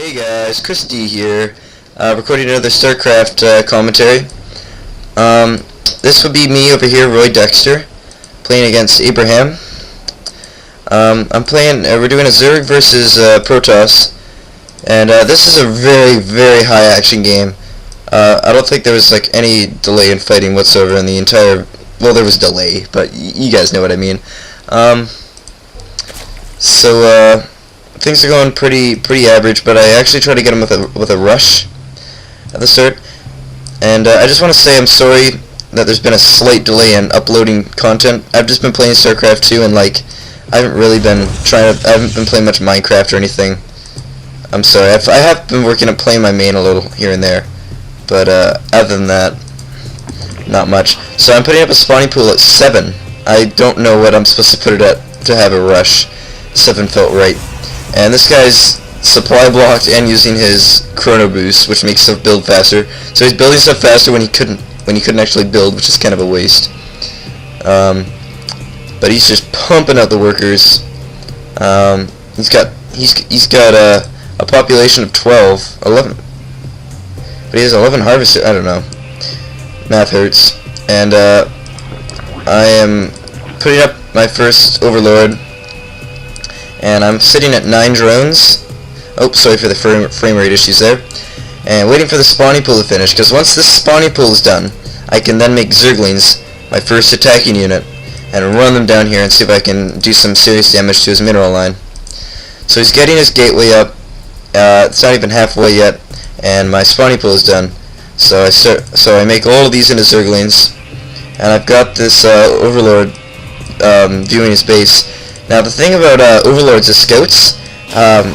Hey guys, Chris D here, recording another Starcraft commentary. This would be me over here, Roy Dexter, playing against Abraham. We're doing a Zerg versus Protoss, and this is a very, very high action game. I don't think there was like any delay in fighting whatsoever in the entire, well, there was delay, but you guys know what I mean. Things are going pretty average, but I actually try to get him with a rush at the start. And I just want to say I'm sorry that there's been a slight delay in uploading content. I've just been playing Starcraft 2, and I haven't been playing much Minecraft or anything. I'm sorry. I have been working on playing my main a little here and there, but other than that, not much. So I'm putting up a spawning pool at 7. I don't know what I'm supposed to put it at to have a rush. 7 felt right. And this guy's supply blocked and using his chrono boost, which makes stuff build faster. So he's building stuff faster when he couldn't actually build, which is kind of a waste. But he's just pumping out the workers. He's got a population of 11, but he has 11 harvesters. I don't know. Math hurts. And I am putting up my first overlord. And I'm sitting at 9 drones. Oh, sorry for the frame rate issues there. And waiting for the spawning pool to finish, because once this spawning pool is done, I can then make Zerglings, my first attacking unit, and run them down here and see if I can do some serious damage to his mineral line. So he's getting his gateway up. It's not even halfway yet, and my spawning pool is done. So I make all of these into Zerglings, and I've got this overlord viewing his base. Now the thing about overlords as scouts,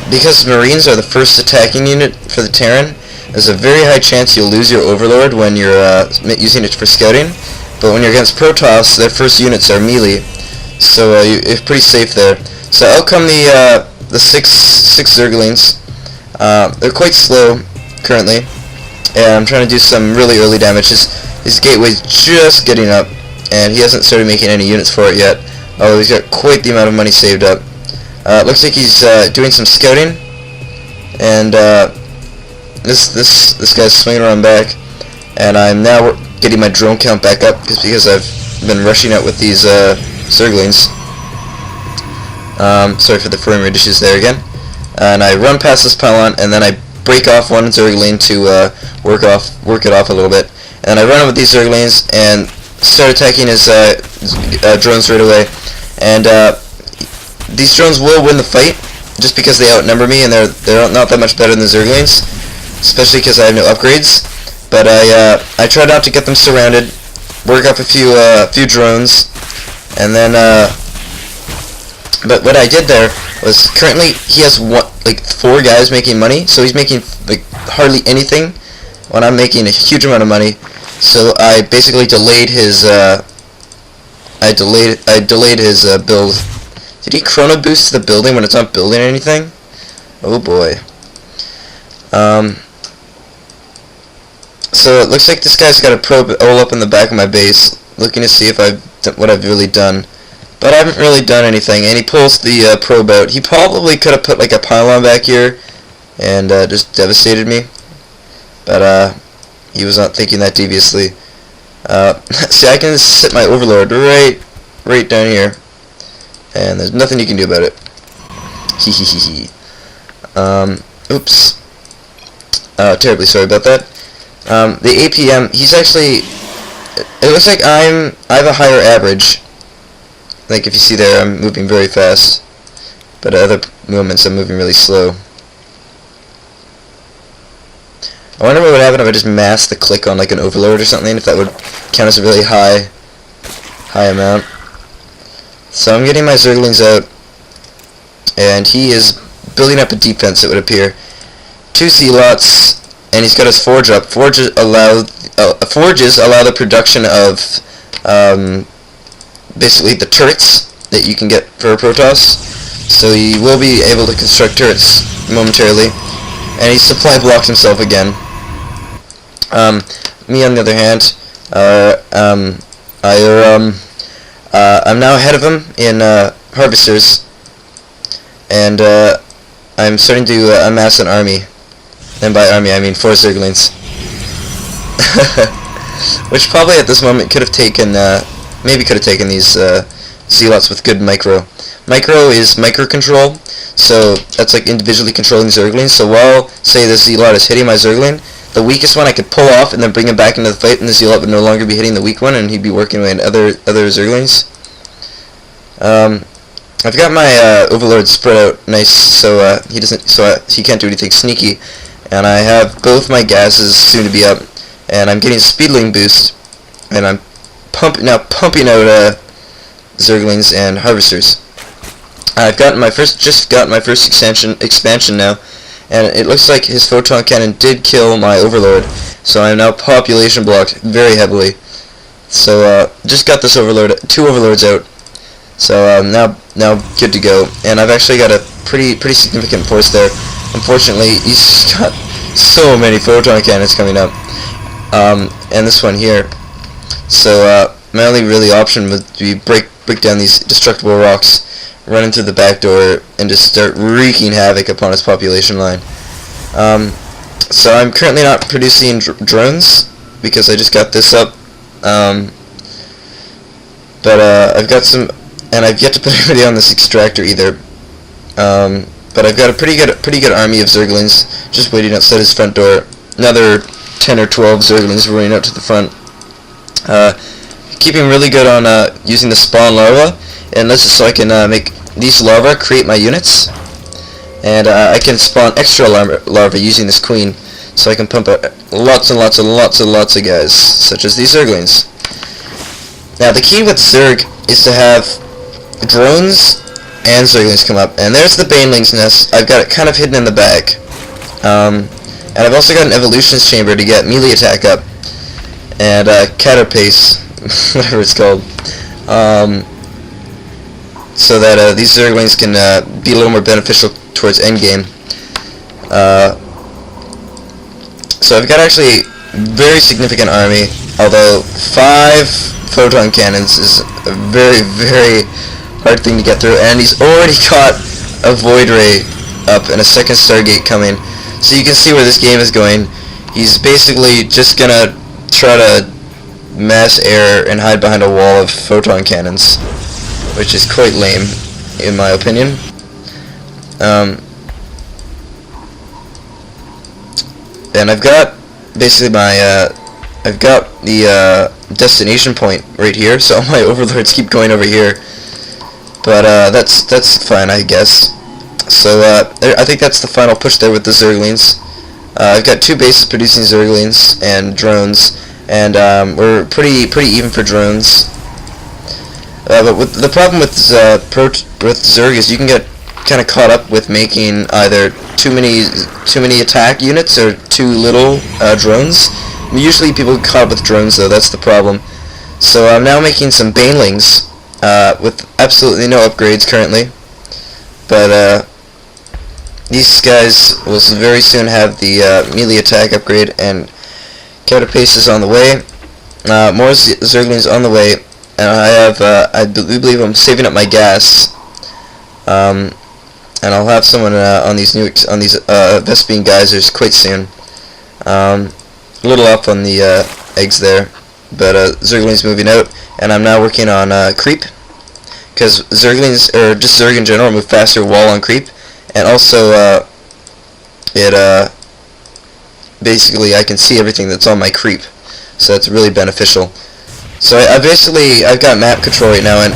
because Marines are the first attacking unit for the Terran, there's a very high chance you'll lose your overlord when you're using it for scouting. But when you're against Protoss, their first units are melee, so you're pretty safe there. So out come the six Zerglings. They're quite slow currently, and I'm trying to do some really early damage. His gateway's just getting up, and he hasn't started making any units for it yet. Oh, he's got quite the amount of money saved up. Looks like he's doing some scouting, and this guy's swinging around back, and I'm now getting my drone count back up because I've been rushing out with these Zerglings. Sorry for the frame rate issues there again. And I run past this pylon, and then I break off one Zergling to work it off a little bit, and I run in with these Zerglings and start attacking his drones right away. And these drones will win the fight just because they outnumber me, and they're not that much better than the Zerglings, especially because I have no upgrades. But I try not to get them surrounded, work up a few drones, and then but what I did there was currently he has 4 guys making money, so he's making hardly anything when I'm making a huge amount of money. So I basically delayed his build. Did he chrono boost the building when it's not building anything? Oh boy. So it looks like this guy's got a probe all up in the back of my base, looking to see if what I've really done. But I haven't really done anything, and he pulls the probe out. He probably could have put a pylon back here and just devastated me. But he was not thinking that deviously. See, I can sit my overlord right down here, and there's nothing you can do about it. Hehehehe. Oops. Terribly sorry about that. The APM, he's actually, it looks like I have a higher average. Like if you see there, I'm moving very fast, but at other moments I'm moving really slow. I wonder what would happen if I just masked the click on an overlord or something, if that would count as a really high amount. So I'm getting my Zerglings out, and he is building up a defense, it would appear. 2 Zealots, and he's got his forge up. Forges allow the production of basically the turrets that you can get for a Protoss. So he will be able to construct turrets momentarily. And he supply blocked himself again. Me on the other hand, I'm now ahead of him in harvesters, and I'm starting to amass an army. And by army, I mean 4 Zerglings. Which probably at this moment could have taken, maybe could have taken these Zealots with good micro. Micro is micro control, so that's like individually controlling Zerglings. So while, say, the Zealot is hitting my Zergling, the weakest one I could pull off and then bring him back into the fight, and the Zealot would no longer be hitting the weak one, and he'd be working with other Zerglings. I've got my Overlord spread out nice, so he can't do anything sneaky, and I have both my gases soon to be up, and I'm getting a speedling boost, and I'm pumping out Zerglings and Harvesters. I've gotten my first expansion now, and it looks like his photon cannon did kill my Overlord, so I'm now population blocked very heavily. So just got this two Overlords out, so now good to go. And I've actually got a pretty significant force there. Unfortunately, he's got so many photon cannons coming up, and this one here. So my only really option would be break down these destructible rocks, run into the back door, and just start wreaking havoc upon his population line. So I'm currently not producing drones because I just got this up, but I've got some, and I've yet to put anybody on this extractor either. But I've got a pretty good army of Zerglings just waiting outside his front door. Another 10 or 12 Zerglings running out to the front. Keeping really good on using the spawn larva, and this is so I can make these larvae create my units, and I can spawn extra larvae using this queen, so I can pump out lots and lots of guys, such as these Zerglings. Now the key with Zerg is to have drones and Zerglings come up, and there's the Baneling's nest. I've got it kind of hidden in the back, and I've also got an evolutions chamber to get melee attack up, and Caterpace, whatever it's called, so that these Zerglings can be a little more beneficial towards endgame. So I've got actually very significant army, although 5 photon cannons is a very hard thing to get through, and he's already got a Void Ray up and a second Stargate coming, so you can see where this game is going. He's basically just gonna try to mass air and hide behind a wall of photon cannons, which is quite lame, in my opinion. And I've got basically I've got the destination point right here, so all my Overlords keep going over here. But that's fine, I guess. So I think that's the final push there with the Zerglings. I've got 2 bases producing Zerglings and drones, and we're pretty even for drones. But the problem with Zerg is you can get kind of caught up with making either too many attack units or too little drones. Usually people get caught up with drones, though. That's the problem. So I'm now making some Banelings with absolutely no upgrades currently, but these guys will very soon have the melee attack upgrade, and Caterpace is on the way. More Zerglings on the way, and I have I believe I'm saving up my gas, and I'll have someone on these Vespene geysers quite soon. A little up on the eggs there, but Zerglings moving out, and I'm now working on creep, because Zerglings, or just Zerg in general, move faster wall on creep, and also basically I can see everything that's on my creep, so that's really beneficial. So I've got map control right now, and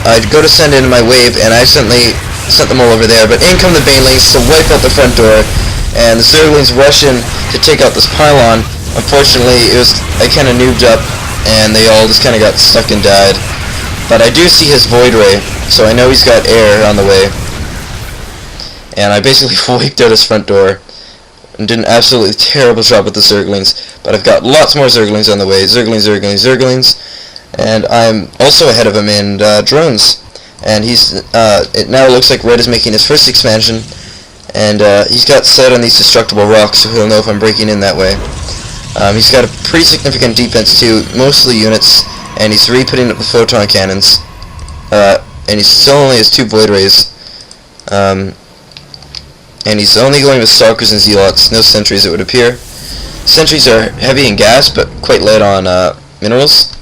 I go to send in my wave, and I accidentally sent them all over there, but in come the Banelings to wipe out the front door, and the Zerglings rush in to take out this pylon. Unfortunately, I kind of noobed up, and they all just kind of got stuck and died. But I do see his Void Ray, so I know he's got air on the way. And I basically wiped out his front door, and did an absolutely terrible job with the Zerglings. But I've got lots more Zerglings on the way. Zerglings. And I'm also ahead of him in drones. And it now looks like Red is making his first expansion, and he's got set on these destructible rocks, so he'll know if I'm breaking in that way. He's got a pretty significant defense too, mostly units, and he's re-putting up the photon cannons, and he still only has 2 Void Rays. and he's only going with Stalkers and Zealots, no Sentries it would appear. Sentries are heavy in gas, but quite light on minerals.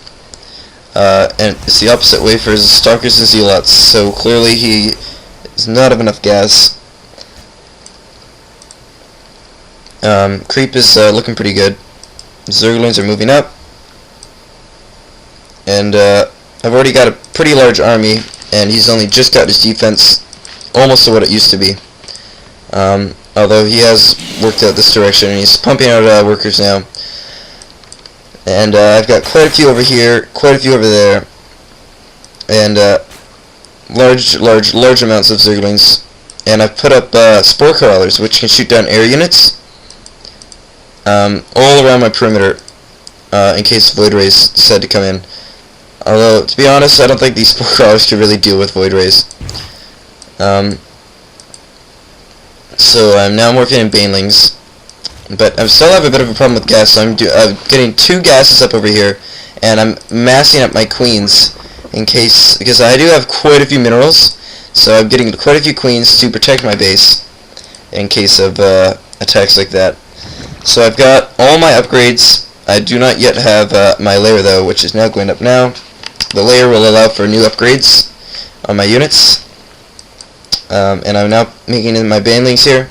And it's the opposite way for his Stalkers and Zealots, so clearly he does not have enough gas. Creep is looking pretty good. Zerglings are moving up. And I've already got a pretty large army, and he's only just got his defense almost to what it used to be. Although he has worked out this direction, and he's pumping out workers now. And I've got quite a few over here, quite a few over there, and large amounts of Zerglings. And I've put up Spore Crawlers, which can shoot down air units all around my perimeter in case Void Rays decide to come in. Although, to be honest, I don't think these Spore Crawlers can really deal with Void Rays. So I'm now working in Banelings. But I still have a bit of a problem with gas, so I'm getting 2 gases up over here, and I'm massing up my queens in case, because I do have quite a few minerals, so I'm getting quite a few queens to protect my base in case of attacks like that. So I've got all my upgrades. I do not yet have my layer though, which is now going up now. The layer will allow for new upgrades on my units, and I'm now making in my Banelings here.